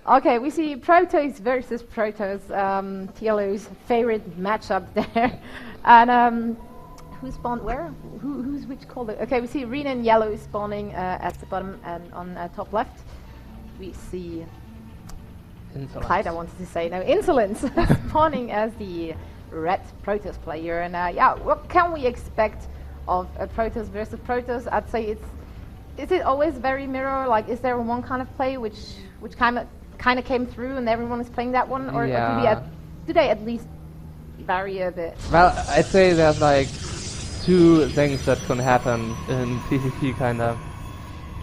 Okay, we see Protoss versus Protoss, TLO's favorite matchup there. And who spawned where? Who's which color? Okay, we see RINE and yellow spawning at the bottom and on top left. We see Clyde, I wanted to say, no, Insolence spawning as the red Protoss player. And yeah, what can we expect of a Protoss versus Protoss? I'd say is it always very mirror? Like, is there one kind of play which kind of came through and everyone is playing that one, or, yeah. or do they at least vary a bit? Well, I'd say there's like two things that can happen in PvP kind of.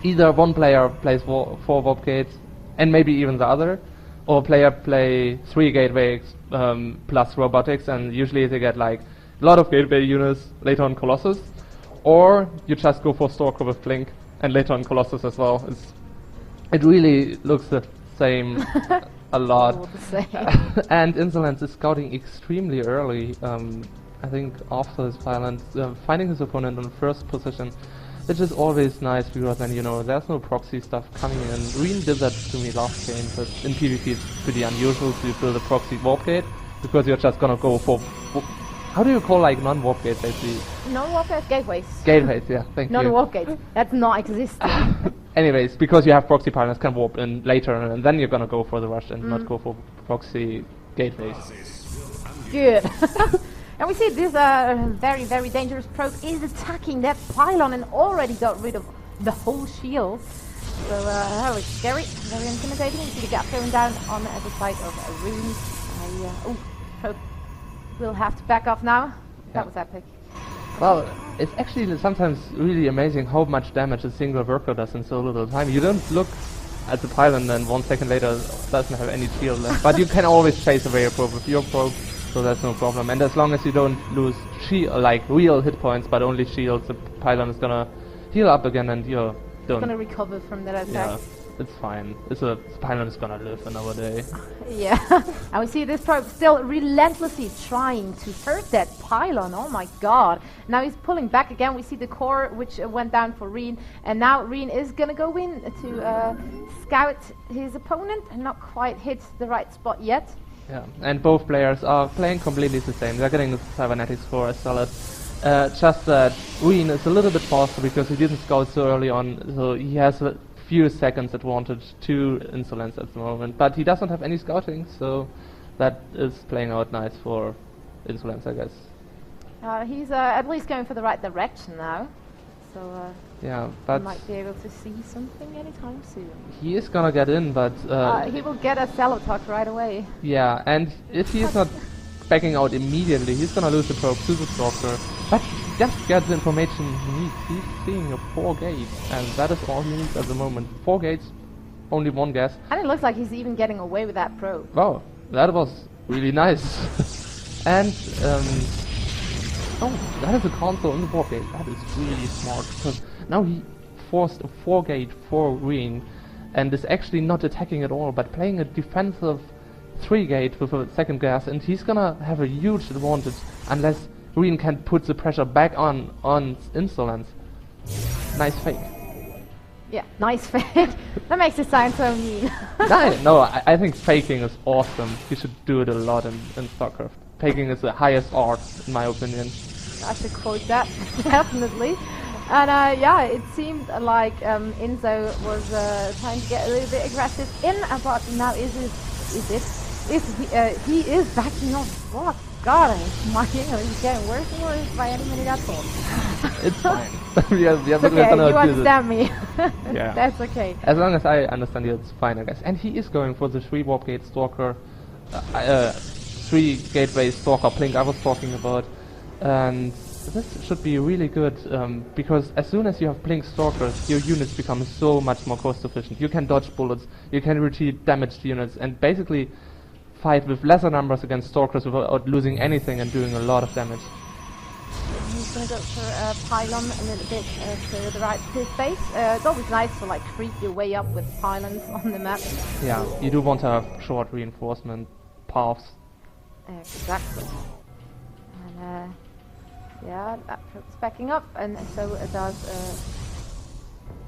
Either one player plays 4 warp gates and maybe even the other, or a player play 3 gateways plus robotics, and usually they get like a lot of gateway units later on Colossus, or you just go for Stalker with Blink and later on Colossus as well. It really looks the same a lot. And Insolence is scouting extremely early. I think after his pylon, finding his opponent on the first position, which is always nice because then you know there's no proxy stuff coming in. RINE did that to me last game, but in PvP it's pretty unusual to build a proxy warp gate because you're just gonna go for how do you call like non-warp gates basically? Non-warp gates, gateways. Gateways, yeah, thank you. Non-warp gates. That's not existing. Anyways, because you have proxy pylons can warp in later, and then you're gonna go for the rush and not go for proxy gateways. Good. And we see this very, very dangerous probe is attacking that pylon and already got rid of the whole shield. So that was scary, very intimidating. You see the gap going down on the side of RINE. Oh, probe will have to back off now. That was epic. Well, it's actually sometimes really amazing how much damage a single worker does in so little time. You don't look at the pylon and 1 second later doesn't have any shield left. But you can always chase away a probe with your probe, so that's no problem. And as long as you don't lose like real hit points, but only shields, the pylon is gonna heal up again and you're done. Gonna recover from that attack. Yeah, it's fine. The pylon is gonna live another day. Yeah, and we see this probe still relentlessly trying to hurt that pylon. Oh my god. Now he's pulling back again. We see the core which went down for RINE, and now RINE is gonna go in to scout his opponent and not quite hit the right spot yet. Yeah, and both players are playing completely the same. They're getting the cybernetics score as solid. Just that RINE is a little bit faster because he didn't scout so early on, so he has a few seconds advantage to Insolence at the moment. But he doesn't have any scouting, so that is playing out nice for Insolence, I guess. He's at least going for the right direction now. So yeah, but we might be able to see something anytime soon. He is gonna get in, but he will get a Celotok right away. Yeah, and if he's not backing out immediately, he's gonna lose the probe to the Stalker. But just get the information he needs. He's seeing a 4 gate, and that is all he needs at the moment. 4 gates, only 1 gas. And it looks like he's even getting away with that probe. Wow, that was really nice. And oh, that is a console in the warp gate. That is really smart, because now he forced a 4 gate for RINE and is actually not attacking at all, but playing a defensive 3 gate with a 2nd gas, and he's gonna have a huge advantage unless RINE can put the pressure back on Insolence. Nice fake. Yeah, nice fake. That makes it sound so mean. No, I think faking is awesome. You should do it a lot in StarCraft. Faking is the highest art, in my opinion. I should quote that, definitely. And yeah, it seemed like Inzo was trying to get a little bit aggressive in, but now he is backing off. Oh god, my English is getting worse and worse by any minute at all. It's fine. It's okay, you understand me. Yeah. That's okay. As long as I understand you, it's fine, I guess. And he is going for the 3 warp gate Stalker, 3 gateway Stalker Blink I was talking about. And this should be really good, because as soon as you have Blink Stalkers, your units become so much more cost efficient. You can dodge bullets, you can retreat damaged units, and basically fight with lesser numbers against Stalkers without losing anything and doing a lot of damage. He's gonna go for a pylon a little bit to the right of his base. It's always nice to like creep your way up with pylons on the map. Yeah, you do want to have short reinforcement paths. Exactly. And yeah, that probe's backing up, and so does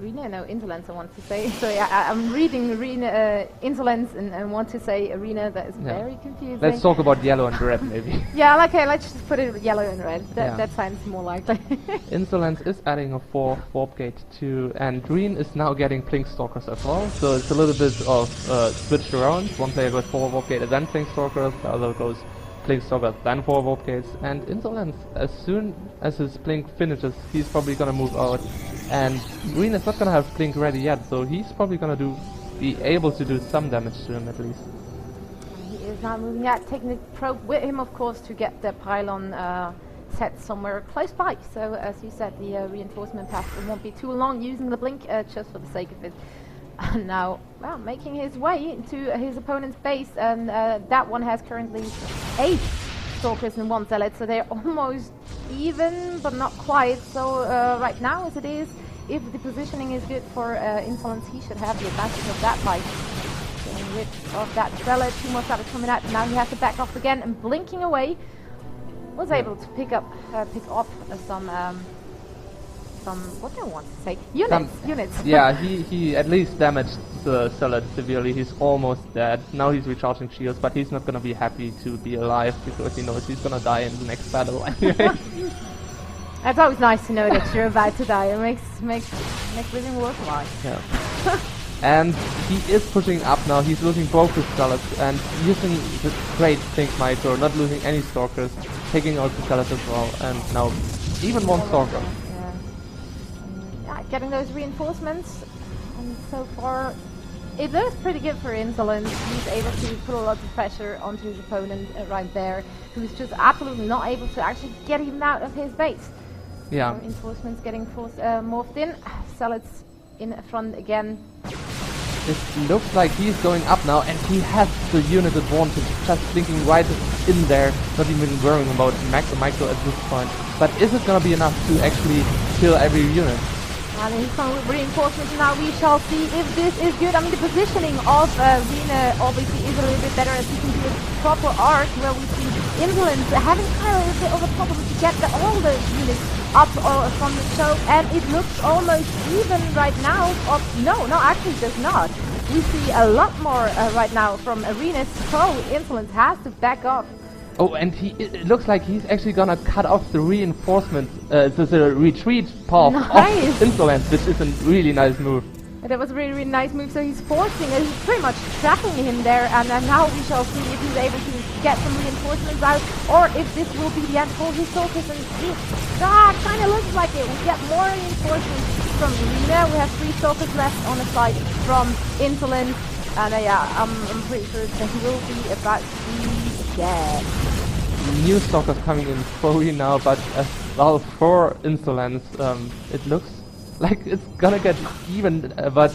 Arena, no, Insolence I want to say. So yeah, I'm reading Arena, Insolence and want to say Arena. That is very confusing. Let's talk about yellow and red maybe. Yeah, okay, let's just put it yellow and red. That sounds more likely. Insolence is adding a 4th warp gate too, and green is now getting Blink Stalkers as well. So it's a little bit of switched around. One player goes 4 warp gate and then Blink Stalkers, the other goes Blink Stalkers then 4 warp gates. And Insolence, as soon as his Blink finishes, he's probably gonna move out. And green is not gonna have Blink ready yet, so he's probably gonna be able to do some damage to him at least. He is now moving out, taking the probe with him, of course, to get the pylon set somewhere close by. So, as you said, the reinforcement path won't be too long, using the Blink just for the sake of it. And now, well, making his way to his opponent's base, and that one has currently 8 Stalkers and 1 Zealot, so they're almost even, but not quite. So right now, as it is, if the positioning is good for Insolence, he should have the advantage of that fight. Getting rid of that Zealot, 2 more Zealots coming out, and now he has to back off again, and blinking away, was able to pick off some, what do I want to say? Units. Yeah, he at least damaged the Zealot severely. He's almost dead. Now he's recharging shields, but he's not gonna be happy to be alive because he knows he's gonna die in the next battle anyway. It's always nice to know that you're about to die. It makes living worthwhile. Yeah. And he is pushing up now. He's losing both his Zealots and using the great Blink Micro, not losing any Stalkers, taking out the Zealots as well, and now even 1 Stalker. Getting those reinforcements, and so far it looks pretty good for Insolence. He's able to put a lot of pressure onto his opponent right there, who's just absolutely not able to actually get him out of his base. Yeah. So reinforcements getting morphed in. Zealots in front again. It looks like he's going up now, and he has the unit advantage, just blinking right in there, not even worrying about micro at this point. But is it gonna be enough to actually kill every unit? And he's coming with reinforcements now. We shall see if this is good. I mean, the positioning of Rina obviously is a little bit better, as you can do a proper arc where we see Insolence having kind of a bit of a problem to get all the units up from the choke, and it looks almost even right now. No, actually it does not. We see a lot more right now from Arenas, so Insolence has to back off. Oh, and it looks like he's actually gonna cut off the reinforcement, the retreat path of Insolence, which is a really nice move. That was a really, really nice move, so he's forcing, he's pretty much trapping him there, and now we shall see if he's able to get some reinforcements out, or if this will be the end for his Stalkers, and kind of looks like it. We get more reinforcements from Arena. We have 3 Stalkers left on the side from Insolence, and I'm pretty sure that he will be about to be dead. New Stalkers coming in slowly now, but as well for Insolence, it looks like it's gonna get even, but...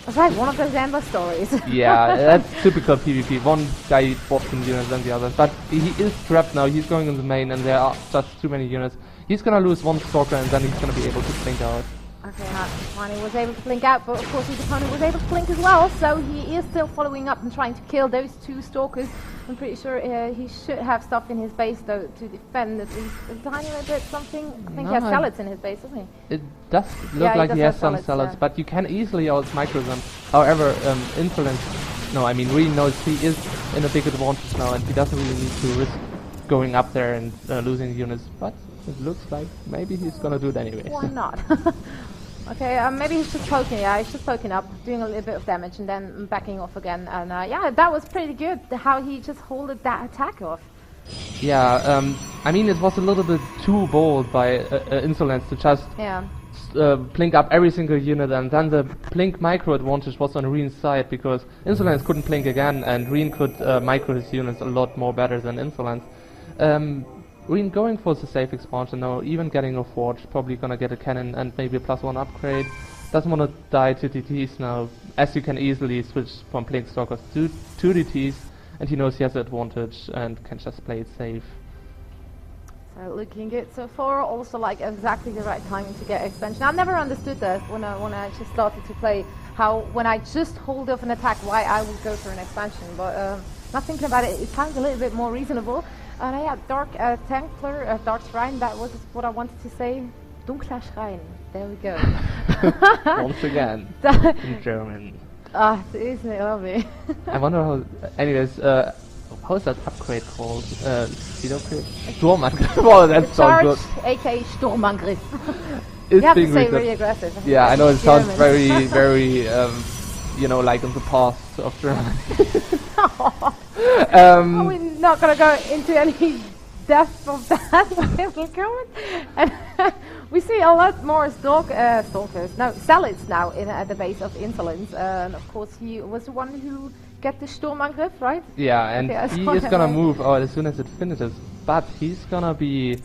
It's like one of those endless stories. Yeah, that's typical PvP. One guy bops in units than the other, but he is trapped now. He's going in the main, and there are just too many units. He's gonna lose 1 Stalker, and then he's gonna be able to blink out. Okay, Finally was able to blink out, but of course his opponent was able to blink as well, so he is still following up and trying to kill those 2 Stalkers. I'm pretty sure he should have stuff in his base, though, to defend at least a tiny little bit something. I think he has Zealots in his base, doesn't he? It does look like he has some Zealots, but you can easily out-micro them. However, Insolence, Reen knows he is in a big advantage now, and he doesn't really need to risk going up there and losing units, but it looks like maybe he's gonna do it anyway. Why not? Okay, maybe he's just poking. Yeah, he's just poking up, doing a little bit of damage, and then backing off again. And yeah, that was pretty good. How he just holded that attack off. Yeah, it was a little bit too bold by Insolence to just blink up every single unit, and then the blink micro advantage was on Reen's side because Insolence couldn't blink again, and Reen could micro his units a lot more better than Insolence. Reen going for the safe expansion now, even getting a forge, probably gonna get a cannon and maybe a +1 upgrade. Doesn't want to die to DTs now, as you can easily switch from Blink Stalkers to DTs, and he knows he has the advantage and can just play it safe. So looking good so far, also like exactly the right timing to get expansion. I never understood that when I actually started to play, how when I just hold off an attack, why I would go for an expansion, but not thinking about it, it sounds a little bit more reasonable. And yeah, Dark Templar, Dark Shrine, that was what I wanted to say. Dunkler Schrein. There we go. Once again, in German. Ah, isn't it lovely? I wonder how. Anyways, how is that upgrade called? Speed upgrade? Sturmangriff. Oh, that sounds good. Charge, aka Sturmangriff. It's You have to being say written. really aggressive. Yeah, I know it sounds German. very, very, you know, like in the past of Germany. We're not gonna go into any depth of that little comment. And we see a lot more Zealots now at the base of Insolence. And of course, he was the one who get the Sturmangriff, right? Yeah, and Okay, I he saw is that gonna one. move out as soon as it finishes, but he's gonna be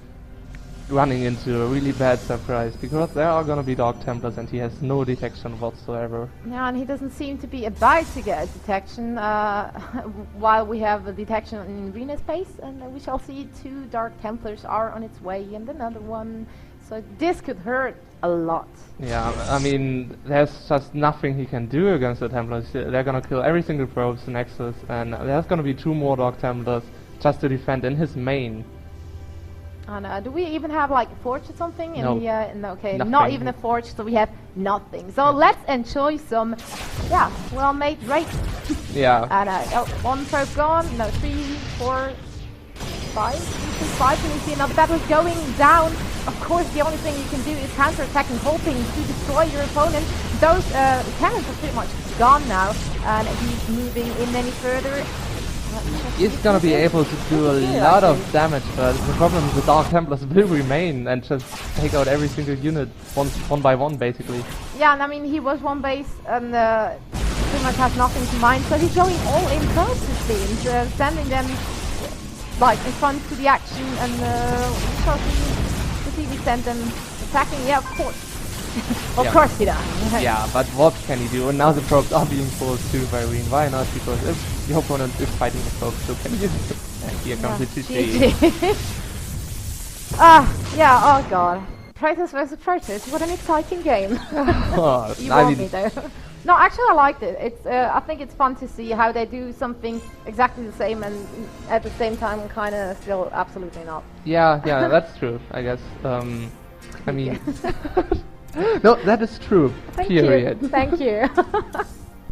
running into a really bad surprise because there are gonna be Dark Templars and he has no detection whatsoever. Yeah, and he doesn't seem to be about to get a detection while we have a detection in arena space, and we shall see 2 Dark Templars are on its way and another one. So this could hurt a lot. Yeah, I mean, there's just nothing he can do against the Templars. They're gonna kill every single probe in Nexus, and there's gonna be 2 more Dark Templars just to defend in his main. And do we even have like a forge or something? No. No, okay, Nothing. not even a forge, so we have nothing. So let's enjoy some, well-made raid. Yeah. And 1 probe gone, no, 3, 4, 5, 5, and you see another battle going down. Of course, the only thing you can do is counter-attack and hoping to destroy your opponent. Those cannons are pretty much gone now, and he's moving in any further. He's gonna be able to do a lot of damage, but the problem is the Dark Templars will remain and just take out every single unit one by one, basically. Yeah, and I mean, he was 1 base and pretty much has nothing to mind, so he's going all in close, it seems, sending them like in front to the action, and we shall see we send them attacking. Yeah, of course. Of course he does. Yeah, but what can he do? And now the probes are being forced to by Rine. Why not? Because if your opponent is fighting the probes, so can you? And here comes the GG. Oh god. Protoss versus Protoss, what an exciting game. Oh, You I won me mean, though. No, actually I liked it. It's I think it's fun to see how they do something exactly the same and at the same time kind of still absolutely not. yeah, that's true, I guess. I mean, no, that is true. Thank Period. you. Thank you.